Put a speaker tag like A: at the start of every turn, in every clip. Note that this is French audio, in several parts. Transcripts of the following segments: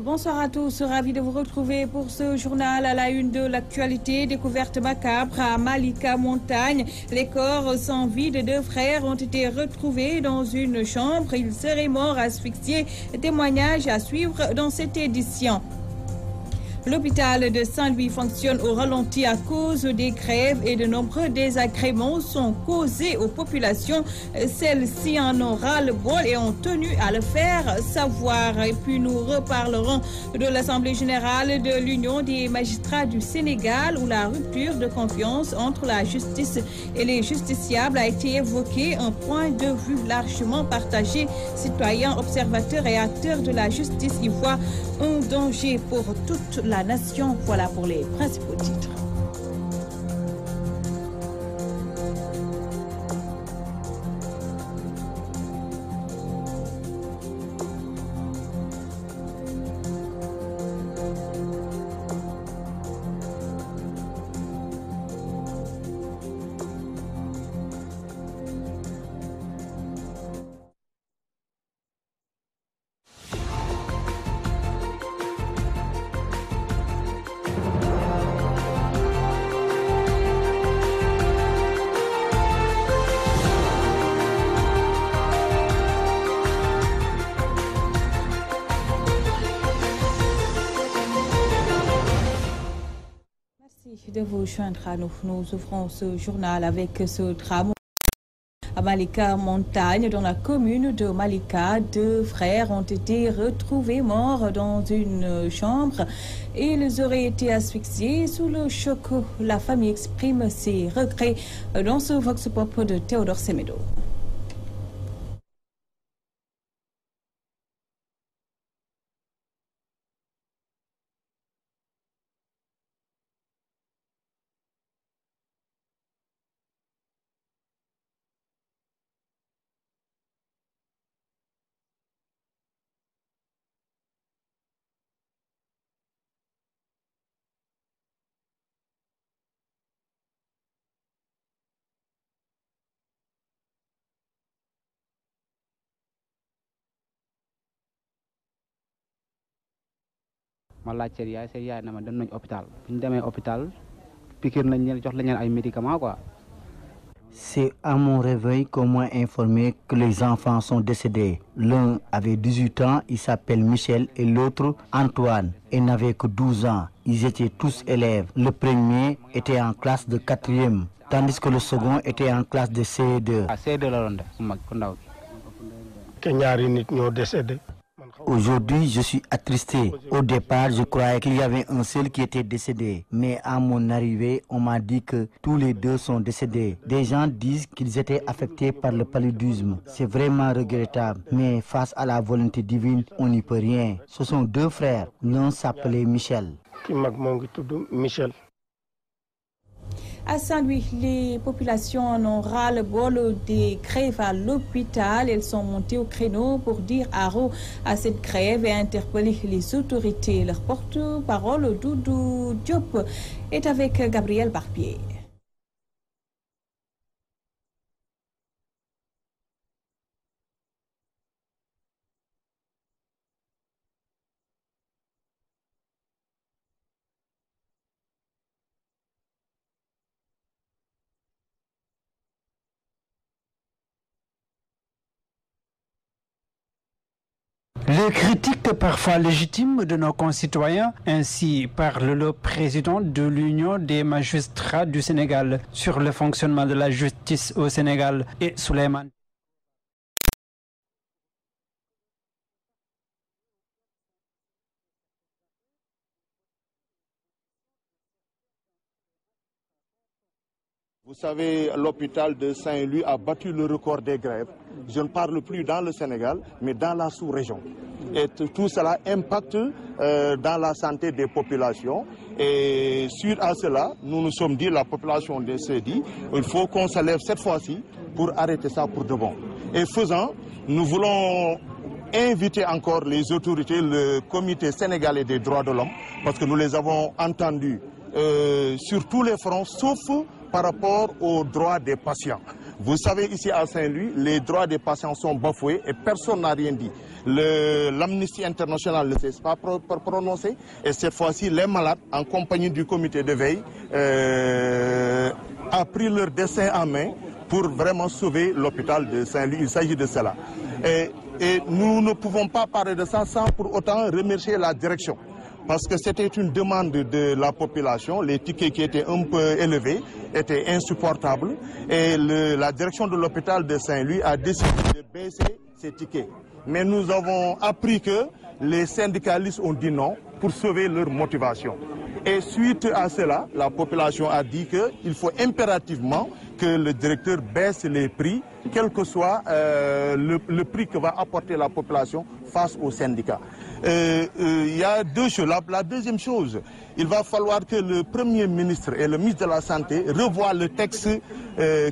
A: Bonsoir à tous, ravi de vous retrouver pour ce journal à la une de l'actualité. Découverte macabre à Malika Montagne. Les corps sans vie de deux frères ont été retrouvés dans une chambre. Ils seraient morts asphyxiés. Témoignage à suivre dans cette édition. L'hôpital de Saint-Louis fonctionne au ralenti à cause des grèves et de nombreux désagréments sont causés aux populations. Celles-ci en ont ras-le-bol et ont tenu à le faire savoir. Et puis nous reparlerons de l'Assemblée générale de l'Union des magistrats du Sénégal où la rupture de confiance entre la justice et les justiciables a été évoquée. Un point de vue largement partagé. Citoyens, observateurs et acteurs de la justice y voient un danger pour toute la nation. Voilà pour les principaux titres. De vous joindre à nous. Nous ouvrons ce journal avec ce drame à Malika Montagne. Dans la commune de Malika, deux frères ont été retrouvés morts dans une chambre. Ils auraient été asphyxiés sous le choc. La famille exprime ses regrets dans ce Vox Pop de Théodore Semedo.
B: ma laaj seen yaay na ma dem nañ hôpital bi ñu demee hôpital piqûre nañ leen jox lañ ay médicaments quoi.
C: C'est à mon réveil qu'on m'a informé que les enfants sont décédés. L'un avait 18 ans, il s'appelle Michel, et l'autre Antoine. Il n'avait que 12 ans. Ils étaient tous élèves. Le premier était en classe de 4e, tandis que le second était en classe de CE2.
B: CE2 la doon def mag ku ndaw
D: que ñaari nit ñoo décédé.
C: Aujourd'hui, je suis attristé. Au départ, je croyais qu'il y avait un seul qui était décédé. Mais à mon arrivée, on m'a dit que tous les deux sont décédés. Des gens disent qu'ils étaient affectés par le paludisme. C'est vraiment regrettable. Mais face à la volonté divine, on n'y peut rien. Ce sont deux frères. L'un s'appelait Michel.
D: Ki mag moo ngi tudd Michel.
A: À Saint-Louis, les populations en ont ras-le-bol des grèves à l'hôpital. Elles sont montées au créneau pour dire haro à cette grève et interpeller les autorités. Leur porte-parole, Doudou Diop, est avec Gabriel Barbier.
E: Les critiques parfois légitimes de nos concitoyens, ainsi parle le président de l'Union des magistrats du Sénégal sur le fonctionnement de la justice au Sénégal et Souleymane.
F: Vous savez, l'hôpital de Saint-Louis a battu le record des grèves. Je ne parle plus dans le Sénégal, mais dans la sous-région. Et tout cela impacte dans la santé des populations. Et suite à cela, nous nous sommes dit, la population s'est dit, il faut qu'on se lève cette fois-ci pour arrêter ça pour de bon. Et faisant, nous voulons inviter encore les autorités, le comité sénégalais des droits de l'homme, parce que nous les avons entendus sur tous les fronts, sauf par rapport aux droits des patients. Vous savez, ici à Saint-Louis, les droits des patients sont bafoués et personne n'a rien dit. l'Amnesty International ne s'est pas prononcé. Et cette fois-ci, les malades, en compagnie du comité de veille, a pris leur destin en main pour vraiment sauver l'hôpital de Saint-Louis. Il s'agit de cela. Et nous ne pouvons pas parler de ça sans pour autant remercier la direction. Parce que c'était une demande de la population, les tickets qui étaient un peu élevés étaient insupportables. Et la direction de l'hôpital de Saint-Louis a décidé de baisser ces tickets. Mais nous avons appris que les syndicalistes ont dit non pour sauver leur motivation. Et suite à cela, la population a dit qu'il faut impérativement que le directeur baisse les prix, quel que soit le prix que va apporter la population face aux syndicats. Il y a deux choses. La deuxième chose, il va falloir que le Premier ministre et le ministre de la Santé revoient le texte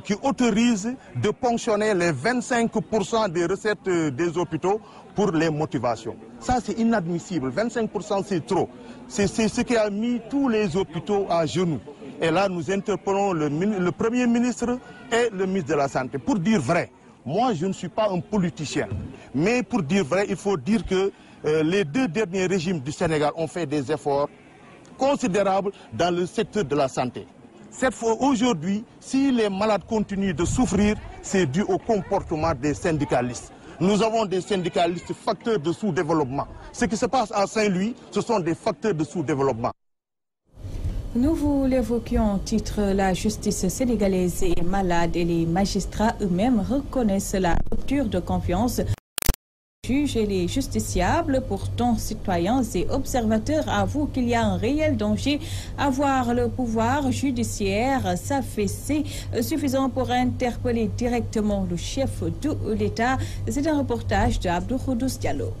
F: qui autorise de ponctionner les 25% des recettes des hôpitaux pour les motivations. Ça, c'est inadmissible. 25%, c'est trop. C'est ce qui a mis tous les hôpitaux à genoux. Et là, nous interpellons le Premier ministre et le ministre de la Santé. Pour dire vrai, moi, je ne suis pas un politicien. Mais pour dire vrai, il faut dire que les deux derniers régimes du Sénégal ont fait des efforts considérables dans le secteur de la santé. Cette fois, aujourd'hui, si les malades continuent de souffrir, c'est dû au comportement des syndicalistes. Nous avons des syndicalistes facteurs de sous-développement. Ce qui se passe à Saint-Louis, ce sont des facteurs de sous-développement.
A: Nous vous l'évoquions en titre, la justice sénégalaise est malade et les magistrats eux-mêmes reconnaissent la rupture de confiance. Les juges et les justiciables, pourtant citoyens et observateurs, avouent qu'il y a un réel danger à voir le pouvoir judiciaire s'affaisser, suffisant pour interpeller directement le chef de l'État. C'est un reportage d'Abdou Khoudous Diallo.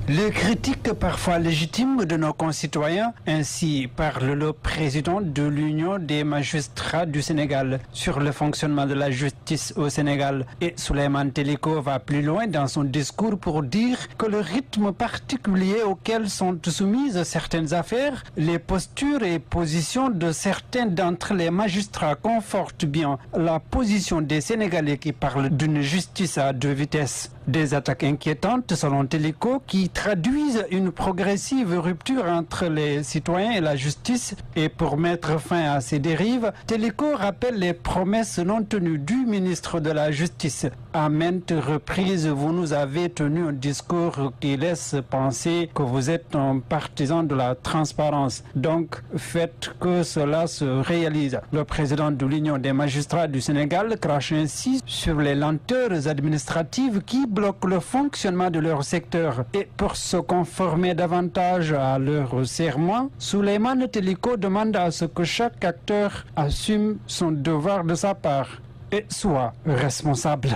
E: Les critiques parfois légitimes de nos concitoyens, ainsi parle le président de l'Union des magistrats du Sénégal sur le fonctionnement de la justice au Sénégal. Et Souleymane Teliko va plus loin dans son discours pour dire que le rythme particulier auquel sont soumises certaines affaires, les postures et positions de certains d'entre les magistrats confortent bien la position des Sénégalais qui parlent d'une justice à deux vitesses. Des attaques inquiétantes selon Teliko qui traduisent une progressive rupture entre les citoyens et la justice. Et pour mettre fin à ces dérives, Teliko rappelle les promesses non tenues du ministre de la Justice. À maintes reprises, vous nous avez tenu un discours qui laisse penser que vous êtes un partisan de la transparence. Donc, faites que cela se réalise. Le président de l'Union des magistrats du Sénégal crache ainsi sur les lenteurs administratives qui bloquent le fonctionnement de leur secteur. Et pour se conformer davantage à leur serment, Souleymane Teliko demande à ce que chaque acteur assume son devoir de sa part et soit responsable.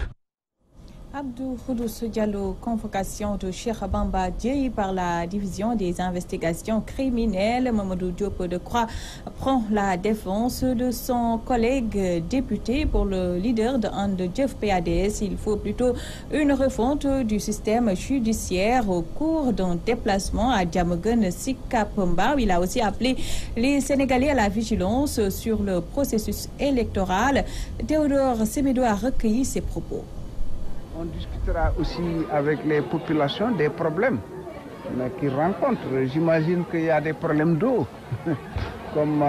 A: Abdou Khoudous Diallo, convocation de Cheikh Bamba Dièye par la division des investigations criminelles. Mamadou Diop Decroix prend la défense de son collègue député. Pour le leader de And Jëf PADS, il faut plutôt une refonte du système judiciaire au cours d'un déplacement à Diamaguène Sicap Mbao. Il a aussi appelé les Sénégalais à la vigilance sur le processus électoral. Théodore Semedo a recueilli ses propos.
G: On discutera aussi avec les populations des problèmes qu'ils rencontrent. J'imagine qu'il y a des problèmes d'eau, comme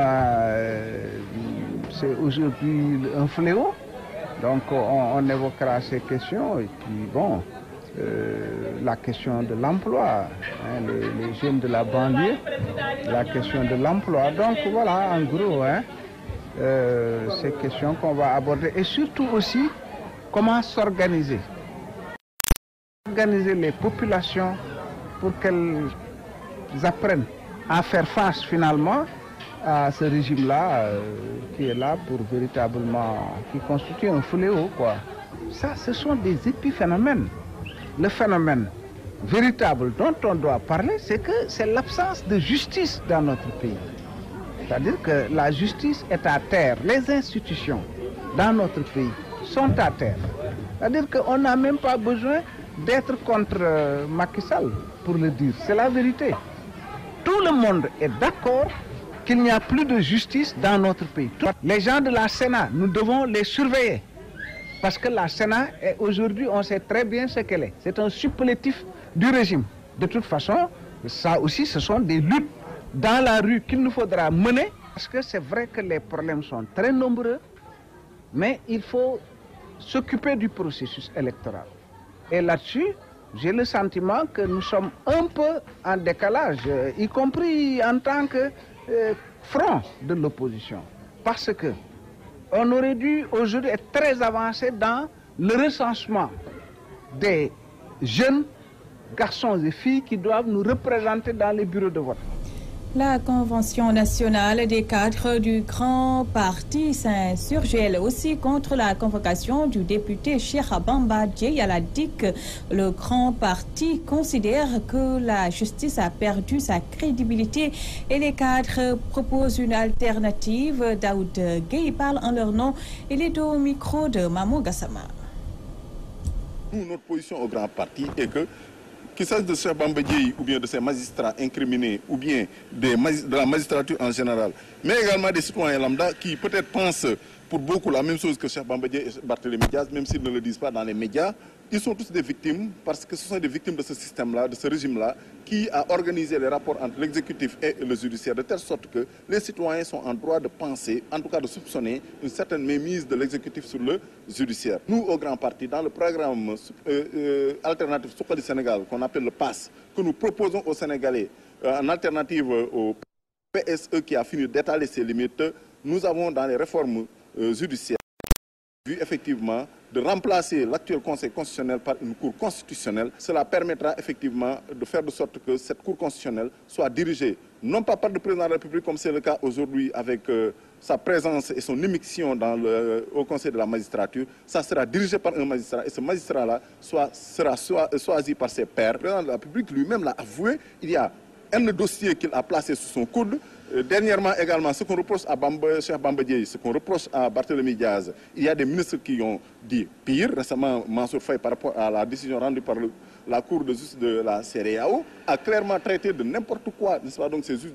G: c'est aujourd'hui un fléau. Donc on évoquera ces questions. Et puis bon, la question de l'emploi, les jeunes de la banlieue, la question de l'emploi. Donc voilà, en gros, ces questions qu'on va aborder. Et surtout aussi, comment s'organiser. Organiser les populations pour qu'elles apprennent à faire face finalement à ce régime-là qui est là pour véritablement, qui constitue un fléau, quoi. Ça, ce sont des épiphénomènes. Le phénomène véritable dont on doit parler, c'est que c'est l'absence de justice dans notre pays. C'est-à-dire que la justice est à terre. Les institutions dans notre pays sont à terre. C'est-à-dire qu'on n'a même pas besoin d'être contre Macky Sall, pour le dire. C'est la vérité. Tout le monde est d'accord qu'il n'y a plus de justice dans notre pays. Les gens de la Sénat, nous devons les surveiller. Parce que la Sénat, aujourd'hui, on sait très bien ce qu'elle est. C'est un supplétif du régime. De toute façon, ça aussi, ce sont des luttes dans la rue qu'il nous faudra mener. Parce que c'est vrai que les problèmes sont très nombreux, mais il faut s'occuper du processus électoral. Et là-dessus, j'ai le sentiment que nous sommes un peu en décalage, y compris en tant que front de l'opposition. Parce que on aurait dû aujourd'hui être très avancé dans le recensement des jeunes garçons et filles qui doivent nous représenter dans les bureaux de vote.
A: La Convention nationale des cadres du Grand Parti s'insurge elle aussi contre la convocation du député Cheikh Bamba Dièye à la DIC. Le Grand Parti considère que la justice a perdu sa crédibilité et les cadres proposent une alternative. Daoud Gueye parle en leur nom. Il est au micro de Mamou Gassama.
F: Notre position au Grand Parti est que qu'il s'agisse de Cheikh Bamba Dièye ou bien de ses magistrats incriminés ou bien de la magistrature en général, mais également des citoyens lambda qui peut-être pensent pour beaucoup la même chose que Cheikh Bamba Dièye et Barthélémy Diaz, même s'ils ne le disent pas dans les médias. Ils sont tous des victimes parce que ce sont des victimes de ce système-là, de ce régime-là, qui a organisé les rapports entre l'exécutif et le judiciaire de telle sorte que les citoyens sont en droit de penser, en tout cas de soupçonner, une certaine mainmise de l'exécutif sur le judiciaire. Nous, au Grand Parti, dans le programme alternatif Suqali Sénégal, qu'on appelle le PASS, que nous proposons aux Sénégalais en alternative au PSE qui a fini d'étaler ses limites, nous avons dans les réformes judiciaires vu effectivement de remplacer l'actuel Conseil constitutionnel par une Cour constitutionnelle. Cela permettra effectivement de faire de sorte que cette Cour constitutionnelle soit dirigée non pas par le président de la République comme c'est le cas aujourd'hui avec sa présence et son émission au Conseil de la magistrature. Ça sera dirigé par un magistrat et ce magistrat-là sera choisi par ses pairs. Le président de la République lui-même l'a avoué, il y a un dossier qu'il a placé sous son coude. Dernièrement également, ce qu'on reproche à Cheikh Bamba Dièye, ce qu'on reproche à Barthélémy Diaz, il y a des ministres qui ont dit pire. Récemment, Mansour Faye, par rapport à la décision rendue par la Cour de justice de la CEDEAO, a clairement traité de n'importe quoi, n'est-ce pas, donc ces us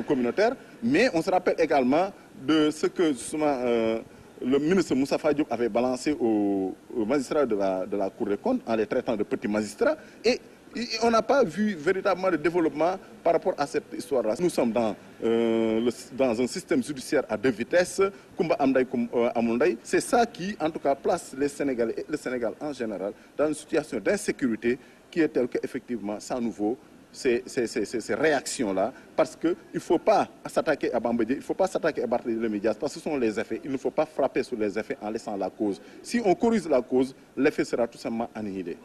F: communautaires. Mais on se rappelle également de ce que justement le ministre Moustapha Diop avait balancé aux magistrats de la Cour des comptes en les traitant de petits magistrats. Et on n'a pas vu véritablement de développement par rapport à cette histoire-là. Nous sommes dans un système judiciaire à deux vitesses, Kumba Amday, Kumba Amunday. C'est ça qui, en tout cas, place les Sénégalais et le Sénégal en général dans une situation d'insécurité qui est telle qu'effectivement, ça nous vaut ces réactions-là. Parce qu'il ne faut pas s'attaquer à Bamba Dièye, il ne faut pas s'attaquer à Barthélémy Diaz, parce que ce sont les effets. Il ne faut pas frapper sur les effets en laissant la cause. Si on corrige la cause, l'effet sera tout simplement annihilé.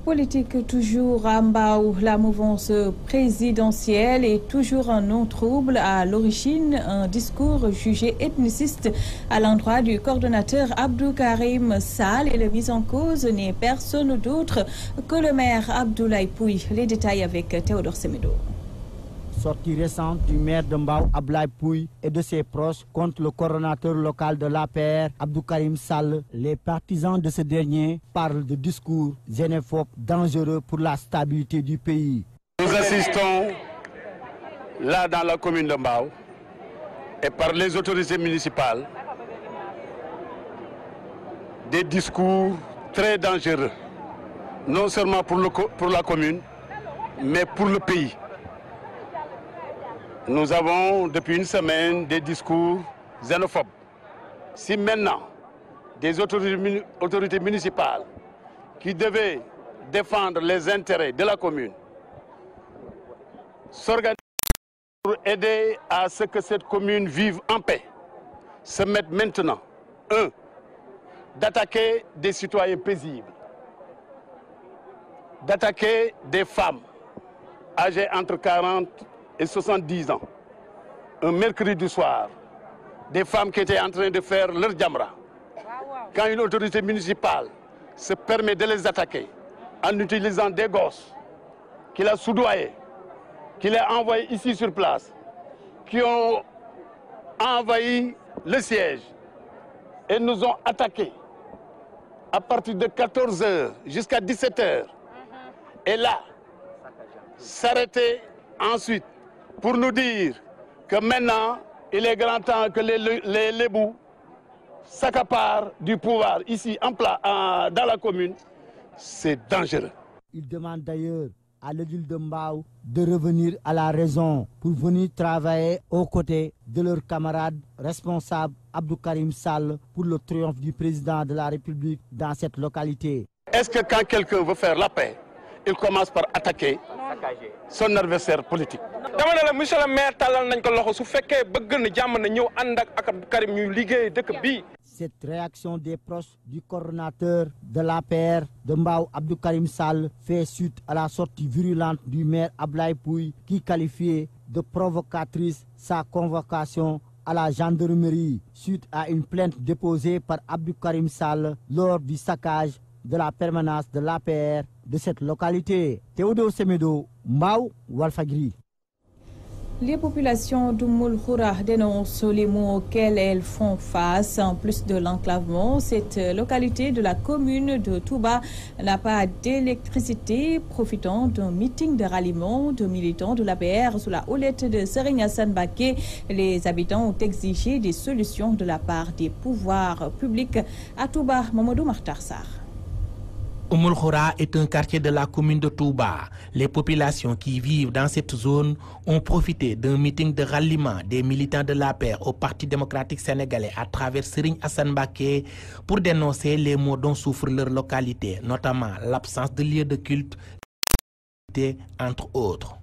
A: Politique toujours à Mbao, la mouvance présidentielle est toujours en non-trouble. À l'origine, un discours jugé ethniciste à l'endroit du coordonnateur Abdou Karim Sall et le mis en cause n'est personne d'autre que le maire Abdoulaye Pouy. Les détails avec Théodore Semedo.
C: Sortie récente du maire de Mbao, Abdoulaye Pouy, et de ses proches contre le coordonnateur local de l'APR, Abdou Karim Sall. Les partisans de ce dernier parlent de discours xénophobes dangereux pour la stabilité du pays.
H: Nous assistons là dans la commune de Mbao et par les autorités municipales des discours très dangereux, non seulement pour la commune, mais pour le pays. Nous avons depuis une semaine des discours xénophobes. Si maintenant des autorités municipales qui devaient défendre les intérêts de la commune s'organisent pour aider à ce que cette commune vive en paix, se mettent maintenant, d'attaquer des citoyens paisibles, d'attaquer des femmes âgées entre 40 et 70 ans, un mercredi du soir, des femmes qui étaient en train de faire leur djamra. Quand une autorité municipale se permet de les attaquer en utilisant des gosses qu'il a soudoyés, qu'il a envoyés ici sur place, qui ont envahi le siège et nous ont attaqués à partir de 14 h jusqu'à 17 h. Et là, s'arrêter ensuite pour nous dire que maintenant, il est grand temps que les Lébous s'accapare du pouvoir ici dans la commune, c'est dangereux.
C: Il demande d'ailleurs à l'édile de Mbao de revenir à la raison pour venir travailler aux côtés de leur camarade responsable Abdou Karim Sall pour le triomphe du président de la République dans cette localité.
H: Est-ce que quand quelqu'un veut faire la paix, il commence par attaquer son adversaire politique?
I: Monsieur le maire,
C: cette réaction des proches du coordonnateur de l'APR de Mbao Abdou Karim Sall fait suite à la sortie virulente du maire Ablaye Pouy qui qualifiait de provocatrice sa convocation à la gendarmerie suite à une plainte déposée par Abdou Karim Sall lors du saccage de la permanence de l'APR de cette localité. Théodore Semedo, Mbao, Walfadjri.
A: Les populations d'Oumoul Khoura dénoncent les maux auxquels elles font face. En plus de l'enclavement, cette localité de la commune de Touba n'a pas d'électricité. Profitant d'un meeting de ralliement de militants de l'APR sous la houlette de Serigne Assane Mbacké, les habitants ont exigé des solutions de la part des pouvoirs publics. À Touba, Mamadou Makhtar Sarr.
J: Oumoul Khoura est un quartier de la commune de Touba. Les populations qui vivent dans cette zone ont profité d'un meeting de ralliement des militants de l'APR au Parti démocratique sénégalais à travers Serigne Assane Mbacké pour dénoncer les maux dont souffre leur localité, notamment l'absence de lieux de culte, entre autres.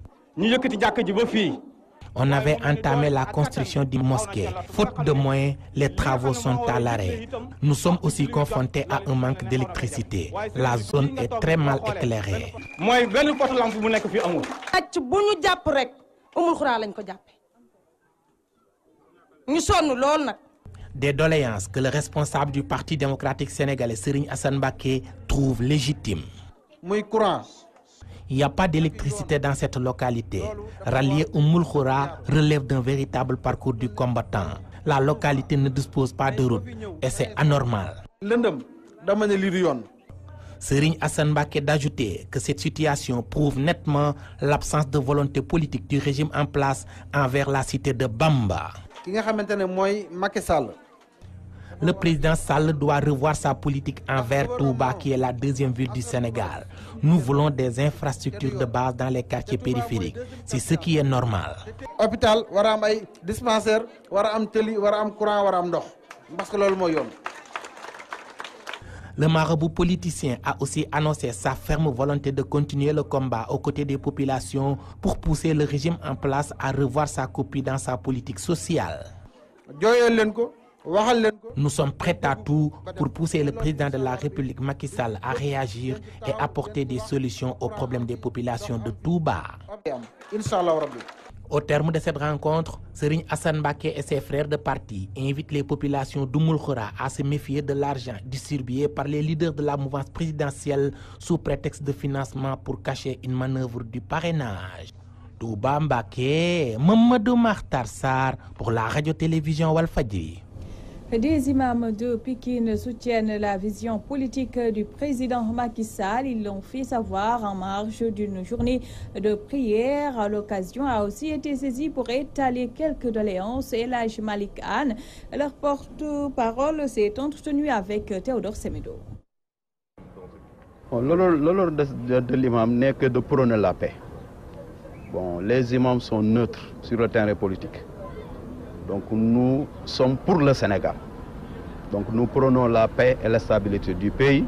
J: On avait entamé la construction d'une mosquée. Faute de moyens, les travaux sont à l'arrêt. Nous sommes aussi confrontés à un manque d'électricité. La zone est très mal éclairée. Des doléances que le responsable du Parti démocratique sénégalais, Serigne Assane Mbacké, trouve légitimes. Il n'y a pas d'électricité dans cette localité. Rallier Oumoul Khoura relève d'un véritable parcours du combattant. La localité ne dispose pas de route et c'est anormal. Serigne Assane Mbacké d'ajouter que cette situation prouve nettement l'absence de volonté politique du régime en place envers la cité de Bamba. Le président Sall doit revoir sa politique envers Touba, qui est la deuxième ville du Sénégal. Nous voulons des infrastructures de base dans les quartiers périphériques. C'est ce qui est normal.
K: Hôpital, dispensaire, télé, courant,
J: Le marabout politicien a aussi annoncé sa ferme volonté de continuer le combat aux côtés des populations pour pousser le régime en place à revoir sa copie dans sa politique sociale. Nous sommes prêts à tout pour pousser le président de la République Macky Sall à réagir et apporter des solutions aux problèmes des populations de Touba. Au terme de cette rencontre, Serigne Assane Mbacké et ses frères de parti invitent les populations d'Oumoul Khoura à se méfier de l'argent distribué par les leaders de la mouvance présidentielle sous prétexte de financement pour cacher une manœuvre du parrainage. Touba Mbacké, Mamadou Makhtar Sarr pour la radio-télévision Walfadjri.
A: Des imams de Pikine soutiennent la vision politique du président Macky Sall. Ils l'ont fait savoir en marge d'une journée de prière. L'occasion a aussi été saisie pour étaler quelques doléances. El Hadj Malick Anne, leur porte-parole, s'est entretenu avec Théodore Semedo.
F: L'honneur de l'imam n'est que de prôner la paix. Les imams sont neutres sur le terrain politique. Donc nous sommes pour le Sénégal. Donc nous prônons la paix et la stabilité du pays.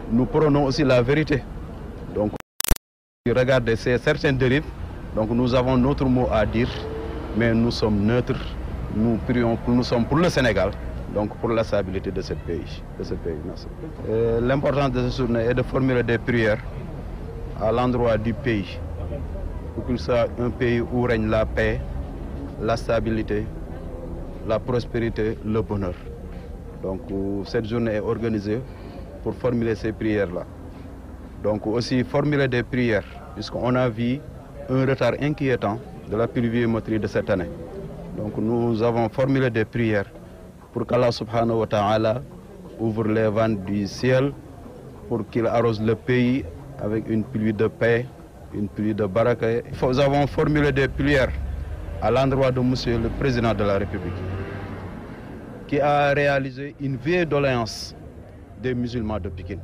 F: Nous prônons aussi la vérité. Donc regardez certaines dérives. Donc nous avons notre mot à dire, mais nous sommes neutres. Nous prions, nous sommes pour le Sénégal, donc pour la stabilité de ce pays. L'importance de ce journée est de formuler des prières à l'endroit du pays, pour qu'il soit un pays où règne la paix, la stabilité, la prospérité, le bonheur. Donc cette journée est organisée pour formuler ces prières-là. Donc aussi formuler des prières, puisqu'on a vu un retard inquiétant de la pluviométrie de cette année. Donc nous avons formulé des prières pour qu'Allah subhanahu wa ta'ala ouvre les vannes du ciel, pour qu'il arrose le pays avec une pluie de paix, une pluie de baraka. Nous avons formulé des prières à l'endroit de Monsieur le Président de la République,
I: qui a réalisé une vieille doléance des musulmans de Pikine.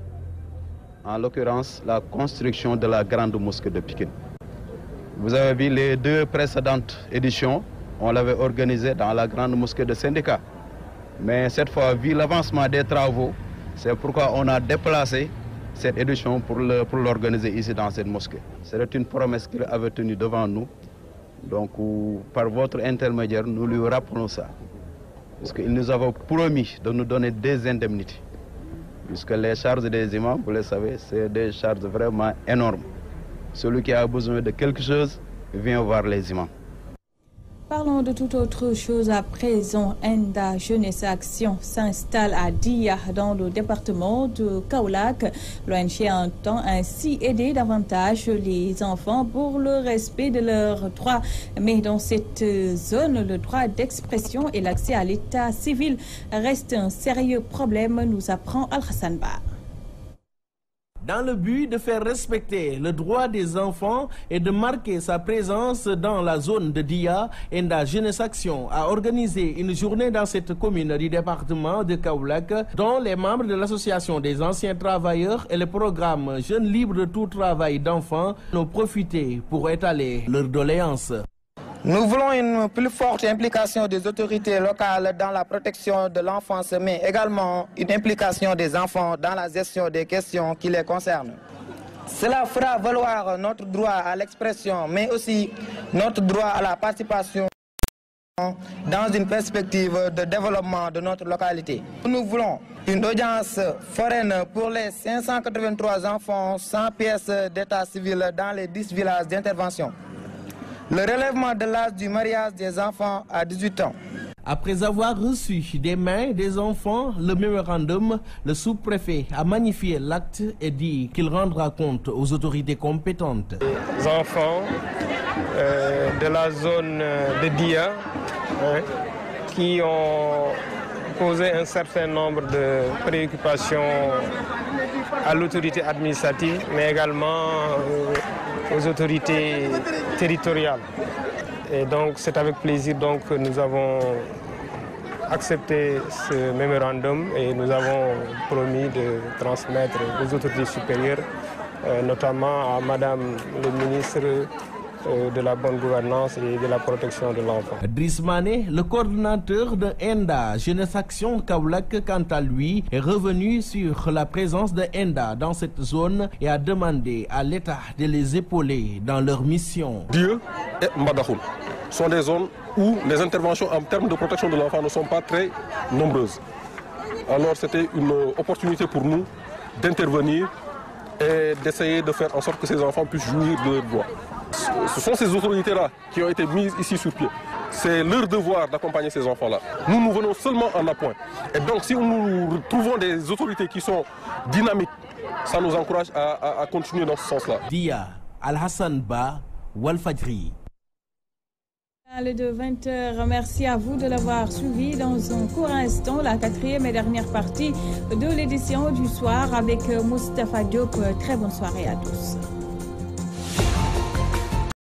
I: En l'occurrence, la construction de la grande mosquée de Pikine. Vous avez vu les 2 précédentes éditions, on l'avait organisée dans la grande mosquée de Syndicat. Mais cette fois, vu l'avancement des travaux, c'est pourquoi on a déplacé cette édition pour l'organiser ici dans cette mosquée. C'était une promesse qu'il avait tenue devant nous. Donc, par votre intermédiaire, nous lui rappelons ça. Parce qu'il nous avait promis de nous donner des indemnités. Puisque les charges des imams, vous le savez, c'est des charges vraiment énormes. Celui qui a besoin de quelque chose vient voir les imams.
A: Parlons de toute autre chose à présent. Enda Jeunesse Action s'installe à Dia dans le département de Kaolack. L'ONG entend ainsi aider davantage les enfants pour le respect de leurs droits. Mais dans cette zone, le droit d'expression et l'accès à l'état civil reste un sérieux problème, nous apprend Al-Hassan Ba.
J: Dans le but de faire respecter le droit des enfants et de marquer sa présence dans la zone de Dia, Enda Jeunesse Action a organisé une journée dans cette commune du département de Kaolack, dont les membres de l'association des anciens travailleurs et le programme Jeunes libres de tout travail d'enfants ont profité pour étaler leurs doléances.
L: Nous voulons une plus forte implication des autorités locales dans la protection de l'enfance, mais également une implication des enfants dans la gestion des questions qui les concernent. Cela fera valoir notre droit à l'expression, mais aussi notre droit à la participation dans une perspective de développement de notre localité. Nous voulons une audience foraine pour les 583 enfants sans pièces d'état civil dans les 10 villages d'intervention. Le relèvement de l'âge du mariage des enfants à 18 ans.
J: Après avoir reçu des mains des enfants le mémorandum, le sous-préfet a magnifié l'acte et dit qu'il rendra compte aux autorités compétentes.
D: Les enfants de la zone de Dia qui ont posé un certain nombre de préoccupations à l'autorité administrative, mais également aux autorités territoriales. Et donc c'est avec plaisir donc, que nous avons accepté ce mémorandum et nous avons promis de transmettre aux autorités supérieures, notamment à Madame le ministre de la bonne gouvernance et de la protection de l'enfant.
J: Driss Mané, le coordinateur de Enda Jeunesse Action Kaolack, quant à lui, est revenu sur la présence de Enda dans cette zone et a demandé à l'État de les épauler dans leur mission.
M: Dieu et Mbadahoun sont des zones où les interventions en termes de protection de l'enfant ne sont pas très nombreuses. Alors c'était une opportunité pour nous d'intervenir et d'essayer de faire en sorte que ces enfants puissent jouir de leurs droits. Ce sont ces autorités-là qui ont été mises ici sur pied. C'est leur devoir d'accompagner ces enfants-là. Nous, nous venons seulement en appoint. Et donc, si nous trouvons des autorités qui sont dynamiques, ça nous encourage à continuer dans ce sens-là.
J: Dia, Al-Hassan Ba, Walfadjri.
A: De 20h, merci à vous de l'avoir suivi. Dans un court instant, la 4e et dernière partie de l'édition du soir avec Moustapha Diop. Très bonne soirée à tous.